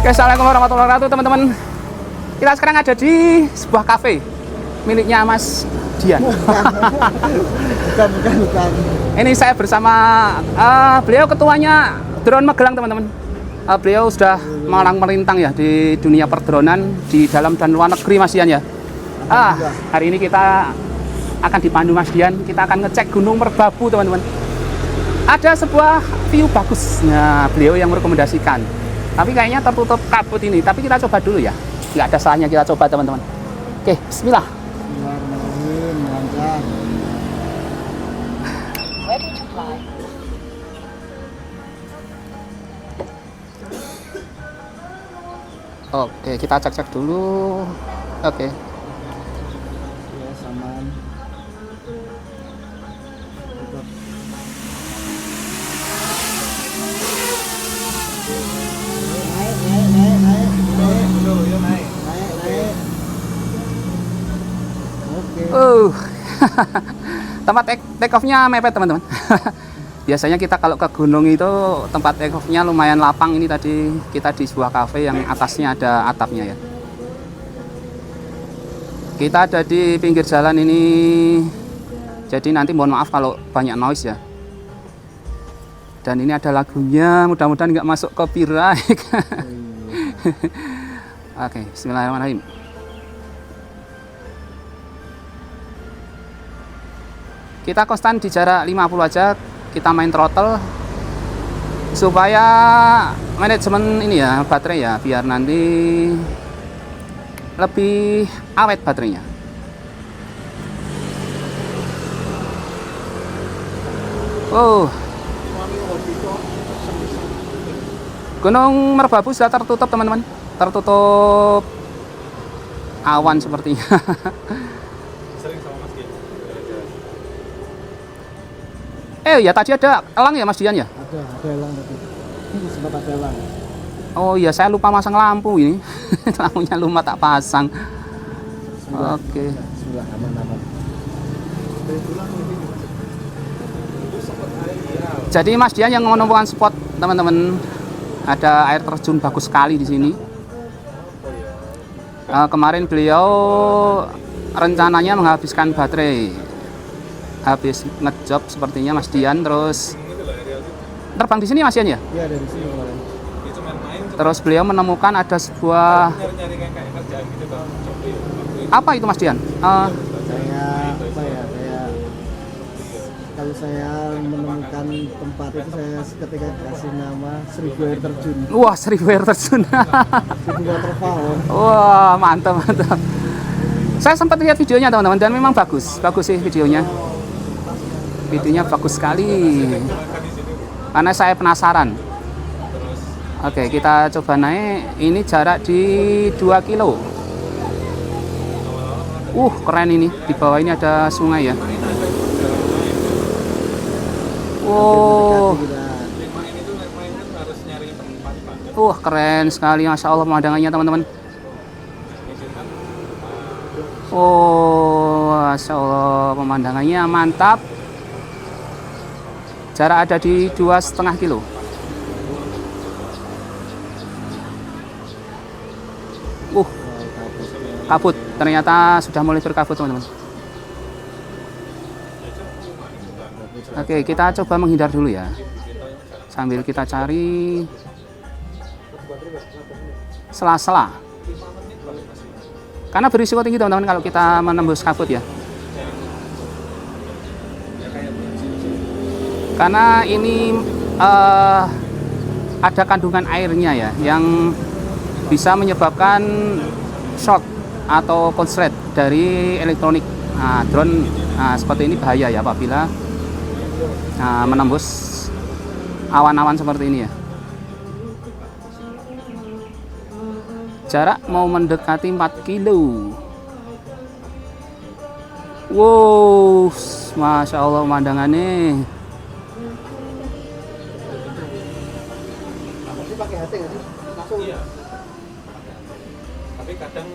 Oke, assalamualaikum warahmatullahi wabarakatuh teman-teman. Kita sekarang ada di sebuah kafe miliknya Mas Dian. Bukan. Ini saya bersama beliau ketuanya Drone Magelang teman-teman. Beliau sudah malang melintang ya di dunia perdronan di dalam dan luar negeri Mas Dian ya. Hari ini kita akan dipandu Mas Dian. Kita akan ngecek Gunung Merbabu teman-teman. Ada sebuah view bagus. Nah, beliau yang merekomendasikan. Tapi kayaknya tertutup kabut ini. Tapi kita coba dulu ya. Nggak ada salahnya kita coba teman-teman. Oke, bismillah. Bismillahirrahmanirrahim. Lancar. Ready to fly. Oke, kita cek-cek dulu. Oke. Ya, saman. Naik. Oke. Tempat take off-nya mepet teman-teman. Biasanya kita kalau ke gunung itu tempat take off-nya lumayan lapang. Ini tadi kita di sebuah cafe yang atasnya ada atapnya ya. Kita ada di pinggir jalan ini. Jadi nanti mohon maaf kalau banyak noise ya. Dan ini ada lagunya, mudah-mudahan nggak masuk copyright. Oke, bismillahirrahmanirrahim. Kita konstan di jarak 50 aja, kita main throttle supaya manajemen ini ya baterai ya, biar nanti lebih awet baterainya. Gunung Merbabu sudah tertutup teman-teman, tertutup awan sepertinya. Ya tadi ada elang ya Mas Dian ya? Ada elang tadi. Ini sempat ada elang. Oh iya, saya lupa masang lampu ini. Lampunya lupa tak pasang. Oke. Sudah aman. Jadi Mas Dian yang menemukan spot teman-teman, ada air terjun bagus sekali di sini. Kemarin beliau rencananya menghabiskan baterai. Habis ngejob sepertinya Mas Dian, terus terbang di sini Mas Dian ya? Iya, dari sini kemarin. Terus beliau menemukan ada sebuah apa itu Mas Dian? Kalau saya menemukan tempat itu saya ketika kasih nama 1000 air terjun. Wah, 1000 air terjun. 1000 waterfall. Wah, mantap. Saya sempat lihat videonya teman-teman dan memang bagus sih videonya. Videonya bagus sekali. Karena saya penasaran. Oke, kita coba naik. Ini jarak di 2 kilo. Keren ini. Di bawah ini ada sungai ya. Keren sekali, Masya Allah pemandangannya teman-teman. Masya Allah pemandangannya mantap. Jarak ada di 2,5 kilo. Kabut. Ternyata sudah mulai berkabut teman-teman. Oke, kita coba menghindar dulu ya. Sambil kita cari sela-sela. Karena berisiko tinggi teman-teman kalau kita menembus kabut ya. Karena ini ada kandungan airnya ya, yang bisa menyebabkan shock atau konslet dari elektronik. Drone seperti ini bahaya ya apabila menembus awan-awan seperti ini ya. Jarak mau mendekati 4 kilo. Masya Allah pemandangannya.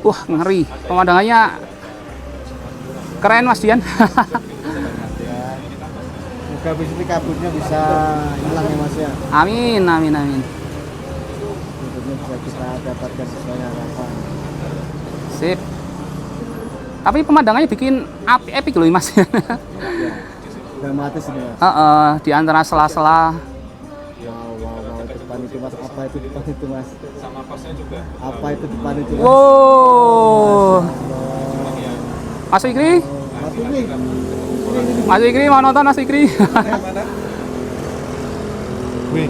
Ngeri. Pemandangannya keren Mas Dian. Semoga habis ini kabutnya bisa hilang ya Mas ya. Amin. Kabutnya bisa kita dapatkan sesuai harapan. Sip. Tapi pemandangannya bikin epic loh Mas. Ya, dramatis ini Mas. Di antara sela-sela. Wow, depan itu Mas, apa itu depan itu Mas? Sama pasnya juga. Apa itu depan itu Mas? Wow. Mas Fikri? Mas Fikri. Mas Fikri mau nonton Mas Fikri? Wih.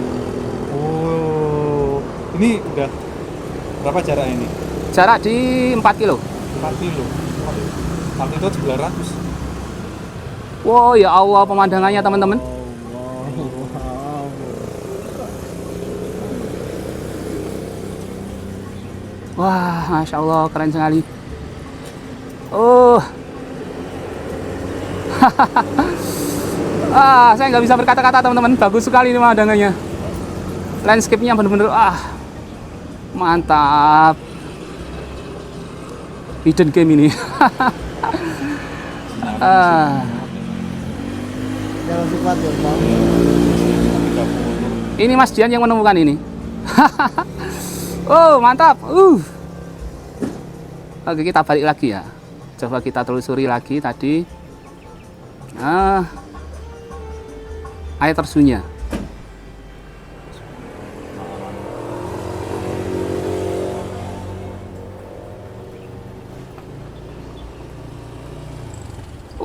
Oh. Ini udah berapa jarak ini? Jarak di 4 kilo. 4 kilo. Altitude 900. Wow, ya Allah pemandangannya teman-teman. Wow. Wah, Masya Allah keren sekali. Oh. Saya nggak bisa berkata-kata teman-teman. Bagus sekali ini pemandangannya. Landscape-nya bener-bener mantap. Hidden game ini. Jangan sifat ya Bang. Ini Mas Dian yang menemukan ini. Oh, mantap. Oke, kita balik lagi ya. Coba kita telusuri lagi tadi. Air terjunnya.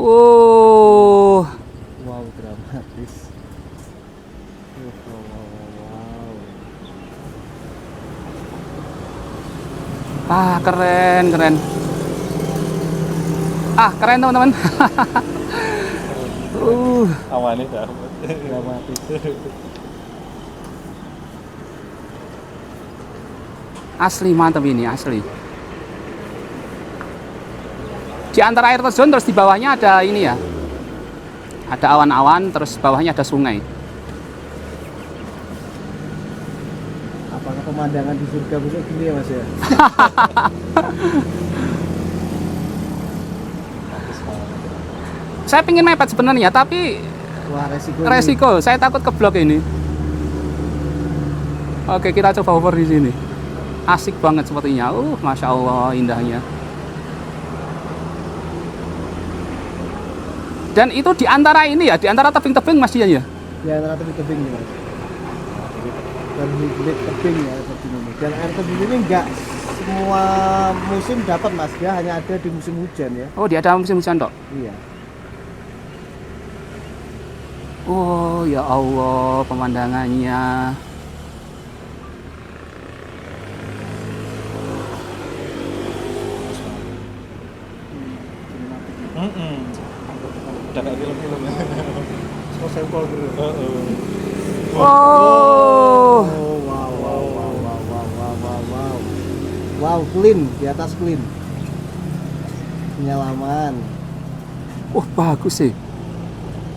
Wow, dramatis. Wow. Keren. Keren teman-teman. Awannya dapat. Dramatis. Asli mantap ini, asli. Di antara air terjun terus di bawahnya ada ini ya. Ada awan-awan terus bawahnya ada sungai. Apakah pemandangan di surga besok gini ya Mas ya? Saya pengen mepet sebenarnya, tapi Wah, resiko. Saya takut keblok ini. Oke, kita coba over di sini. Asik banget sepertinya. Masya Allah indahnya. Dan itu di antara ini ya, di antara tebing-tebing Mas Dian ya? Di antara tebing nih Mas. Dan hidup tebing ya tebing ini. Dan air tebing ini enggak semua musim dapat Mas, dia hanya ada di musim hujan ya. Oh, dia ada musim hujan dok? Iya. Oh ya Allah pemandangannya. Udah kayak film-film ya. Oh, sampel gitu. Oh. Wow, clean, di atas clean. Penyelaman. Bagus sih.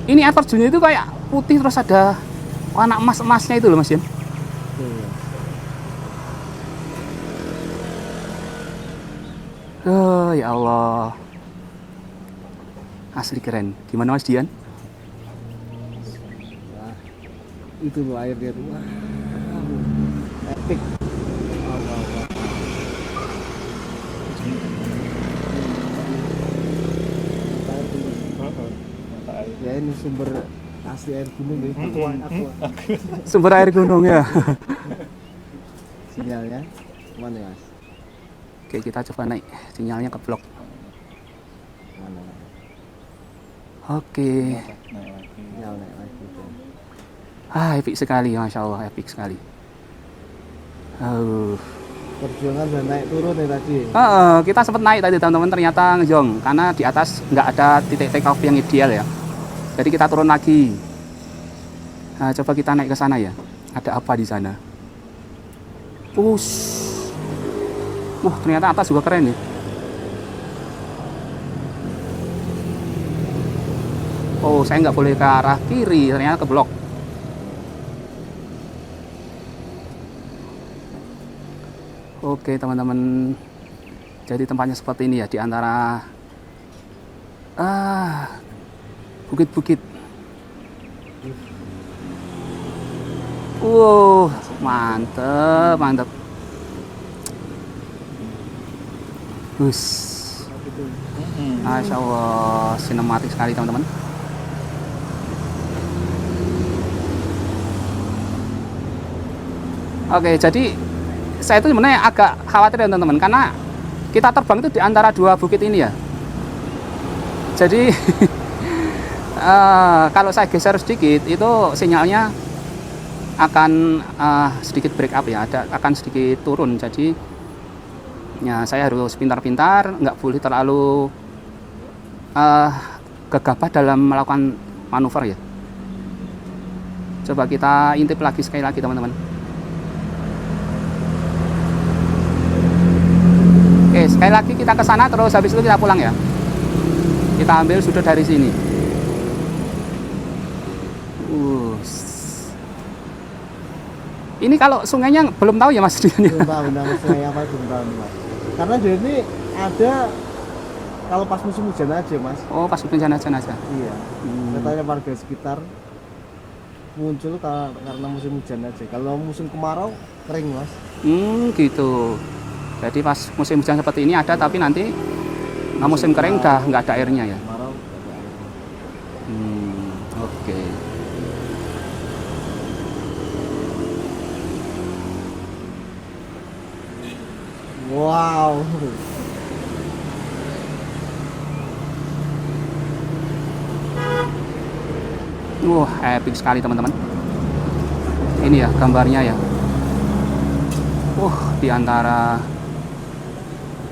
Ini air terjunnya itu kayak putih terus ada warna emas-emasnya itu loh Mas Dian. Tuh. Oh ya Allah. Asli keren. Gimana Mas Dian? Wah, itu loh airnya tuh. Wah, epic. Ya ini sumber asli air gunung ya. Aqua. Sumber air gunung ya. Sinyalnya mana Mas? Oke, kita coba naik. Sinyalnya ke blok. Mana? Oke. Sinyal naik lagi tuh. Epic sekali, Masya Allah, epic sekali. Perjuangan dan naik turun ya tadi. Kita sempat naik tadi teman-teman, ternyata ngejong karena di atas nggak ada titik take off yang ideal ya. Jadi kita turun lagi. Nah, coba kita naik ke sana ya. Ada apa di sana? Ternyata atas juga keren ya. Saya nggak boleh ke arah kiri, ternyata ke blok. Oke teman-teman, jadi tempatnya seperti ini ya, di antara bukit-bukit. Mantep. Bagus. Gitu. Masya Allah, sinematik sekali teman-teman. Oke, jadi saya itu sebenarnya agak khawatir ya teman-teman, karena kita terbang itu di antara dua bukit ini ya. Jadi kalau saya geser sedikit, itu sinyalnya akan sedikit break up ya, akan sedikit turun. Jadi ya saya harus pintar-pintar, nggak boleh terlalu gegabah dalam melakukan manuver ya. Coba kita intip lagi sekali lagi teman-teman. Oke, sekali lagi kita ke sana, terus habis itu kita pulang ya. Kita ambil sudut dari sini. Ini kalau sungainya belum tahu ya Mas Dian ya? Belum tahu nama sungai apa, belum tahu nih, Mas. Karena dia ini ada kalau pas musim hujan aja, Mas. Oh, pas hujan aja. Iya. Katanya warga sekitar muncul karena musim hujan aja. Kalau musim kemarau kering, Mas. Gitu. Jadi pas musim hujan seperti ini ada, tapi nanti musim kering udah nggak ada airnya ya. Kemarau nggak ada airnya. Oke. Wow. Wah, epic sekali teman-teman. Ini ya gambarnya ya. Di antara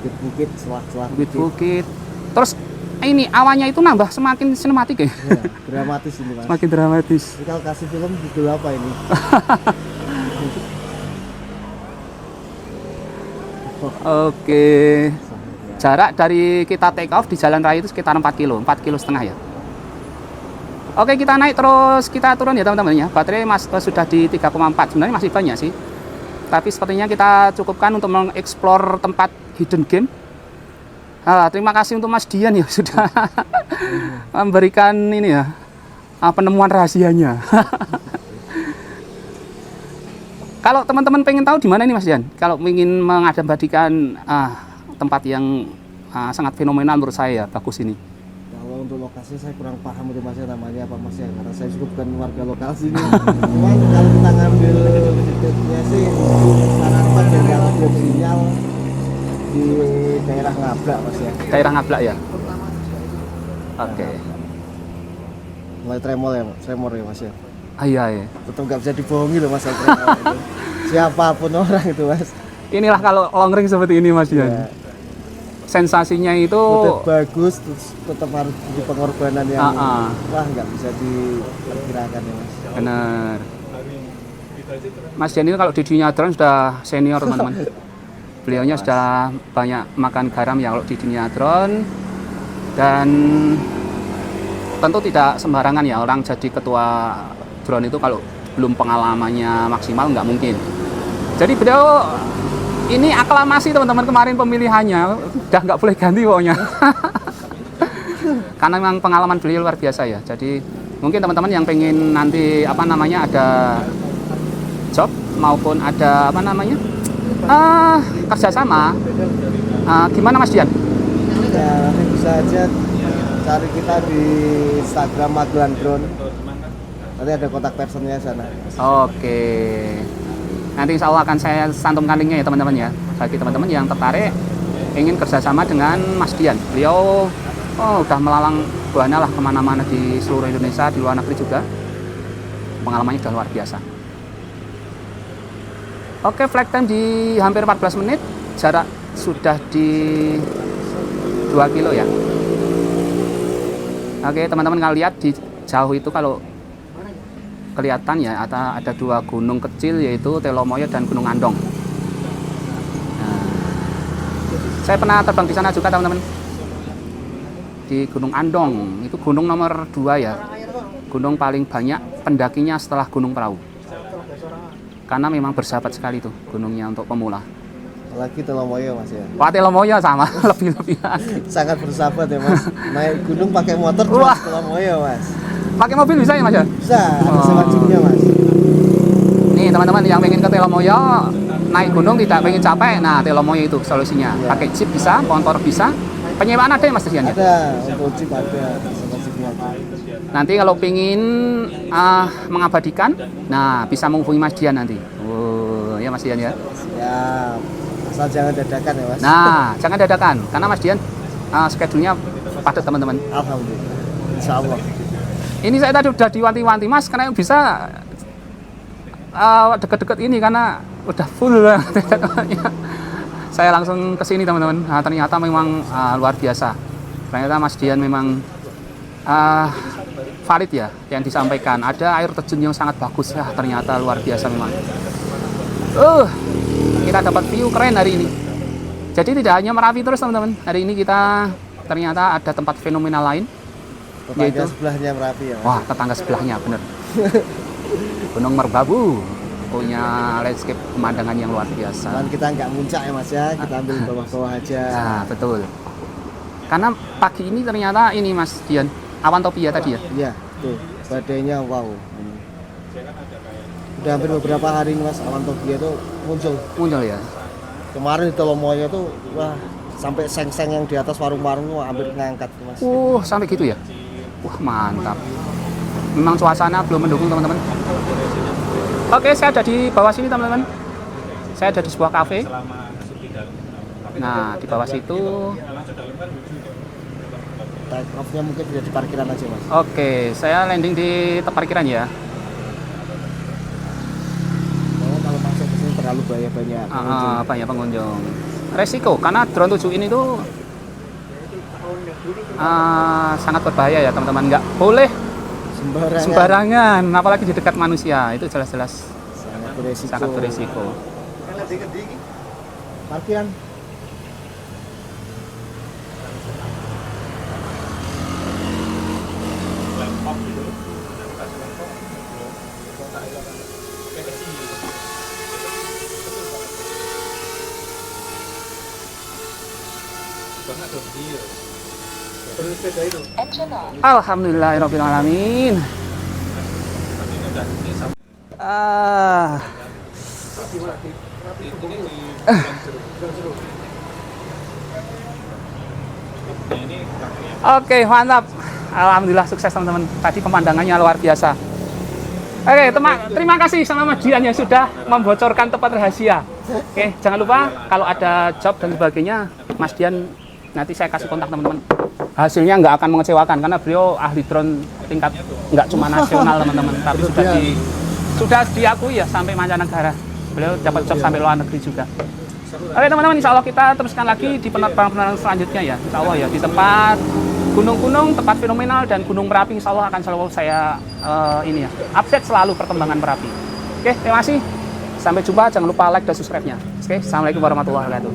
Bukit-bukit, celah-celah bukit-bukit. Terus ini awannya itu nambah semakin sinematik ya. Ya, dramatis ini, Mas. Semakin dramatis. Ini kalau kasih film judul apa ini? Oke. Jarak dari kita take off di jalan raya itu sekitar 4 kilo, 4,5 kilo ya. Oke, kita naik terus kita turun ya teman-teman ya. Baterai sudah di 3,4. Sebenarnya masih banyak sih. Tapi sepertinya kita cukupkan untuk mengeksplor tempat hidden game. Terima kasih untuk Mas Dian ya sudah memberikan ini ya penemuan rahasianya. Kalau teman-teman pengen tahu di mana ini Mas Dian? Kalau ingin mengadabadikan tempat yang sangat fenomenal menurut saya, bagus ini. Kalau untuk lokasi saya kurang paham itu Mas ya, namanya apa Mas ya, karena saya juga bukan warga lokal sini. Cuman kalau kita ngambil titiknya sih sarankan yang belum sinyal di daerah Ngablak Mas ya. Daerah Ngablak ya. Oke. Mulai tremor ya Mas ya. Iya. Tetap nggak bisa dibohongi loh Mas tremor itu. Siapapun orang itu Mas. Inilah kalau longring seperti ini Mas Dian. Ya. Sensasinya itu Tetap bagus, terus tetap harus di pengorbanan yang wah nggak bisa diperkirakan ya Mas. benar. Mas Dian itu kalau di dunia drone sudah senior teman-teman. Beliaunya sudah banyak makan garam ya kalau di dunia drone, dan tentu tidak sembarangan ya orang jadi ketua drone itu kalau belum pengalamannya maksimal nggak mungkin. Jadi beliau ini aklamasi teman-teman kemarin pemilihannya udah nggak boleh ganti pokoknya. Karena memang pengalaman beliau luar biasa ya. Jadi mungkin teman-teman yang pengen nanti ada job maupun ada kerjasama, gimana Mas Dian? Ya nanti bisa aja cari kita di Instagram Magelang Drone. Nanti ada kontak personnya sana. Oke. Nanti insya Allah akan saya santumkan linknya ya teman-teman ya. Bagi teman-teman yang tertarik ingin kerjasama dengan Mas Dian. Beliau udah melalang buana lah kemana-mana di seluruh Indonesia, di luar negeri juga. Pengalamannya sudah luar biasa. Oke, flight time di hampir 14 menit. Jarak sudah di 2 kilo ya. Oke, teman-teman kalau lihat di jauh itu kalau kelihatan ya ada dua gunung kecil yaitu Telomoyo dan Gunung Andong. Nah, saya pernah terbang di sana juga teman-teman. Di Gunung Andong, itu gunung nomor 2 ya. Gunung paling banyak pendakinya setelah Gunung Perahu. Karena memang bersahabat sekali tuh gunungnya untuk pemula. Apalagi Telomoyo Mas ya. Wah, Telomoyo sama lebih-lebih. Sangat bersahabat ya Mas. Naik gunung pakai motor cuma Telomoyo Mas. Pakai mobil bisa ya Mas ya? Bisa, ada sewa jeepnya Mas. Nih teman-teman yang pengen ke Telomoyo naik gunung tidak pengen capek, nah Telomoyo itu solusinya. Iya. Pakai jeep bisa, motor bisa, penyewaan ada ya Mas Dian ya? Ada untuk jeep ada sama jeepnya ada. Nanti kalau pengen mengabadikan, nah bisa menghubungi Mas Dian nanti. Oh, ya Mas Dian ya. Siap. Asal jangan dadakan ya mas. Nah, jangan dadakan, karena Mas Dian schedule-nya padat teman-teman. Alhamdulillah. Insya Allah. Ini saya tadi udah diwanti-wanti Mas, karena bisa deket-deket ini karena udah full lah. Saya langsung ke sini teman-teman. Nah, ternyata memang luar biasa. Ternyata Mas Dian memang valid ya yang disampaikan. Ada air terjun yang sangat bagus ya, ternyata luar biasa memang. Kita dapat view keren hari ini. Jadi tidak hanya Merapi terus teman-teman. Hari ini kita ternyata ada tempat fenomenal lain. Tetangga Yaitu? sebelahnya Merapi ya mas. Wah, tetangga sebelahnya bener. Gunung Merbabu punya landscape pemandangan yang luar biasa. Cuman kita nggak muncak ya mas ya, kita ambil bawah-bawah aja. Nah, betul. Karena pagi ini ternyata ini Mas Dian, awan topi ya tadi ya. Iya, tuh badainya wow. Udah hampir beberapa hari ini mas, awan topia tuh muncul. Muncul ya. Kemarin di Telomoyo tuh wah sampai seng-seng yang di atas warung-warung tuh hampir ngangkat tuh, mas. Sampai gitu ya. Wah, mantap. Memang suasana belum mendukung teman-teman. Oke, saya ada di bawah sini teman-teman. Saya ada di sebuah kafe. Nah, di bawah situ. Take off-nya mungkin tidak di parkiran aja mas. Oke, saya landing di tempat parkiran ya. Oh, kalau masuk ke sini terlalu banyak Banyak pengunjung. Resiko karena drone 7 ini tuh sangat berbahaya ya teman-teman. Nggak boleh sembarangan, apalagi di dekat manusia. Itu jelas-jelas sangat beresiko. Parkiran. Alhamdulillahirrahmanirrahim. Oke, mantap. Alhamdulillah sukses teman-teman. Tadi pemandangannya luar biasa. Oke, terima kasih sama Mas Dian yang sudah membocorkan tempat rahasia. Oke, jangan lupa kalau ada job dan sebagainya, Mas Dian nanti saya kasih kontak teman-teman. Hasilnya nggak akan mengecewakan karena beliau ahli drone tingkat nggak cuma nasional teman-teman, tapi sudah diakui ya sampai mancanegara. Beliau dapat job sampai luar negeri juga. Oke teman-teman, insya Allah kita teruskan lagi di penerbangan selanjutnya ya. Insya Allah ya di tempat gunung-gunung, tempat fenomenal dan Gunung Merapi. Insya Allah akan selalu saya update selalu perkembangan Merapi. Oke, terima kasih. Sampai jumpa. Jangan lupa like dan subscribe-nya. Oke, assalamualaikum warahmatullahi wabarakatuh.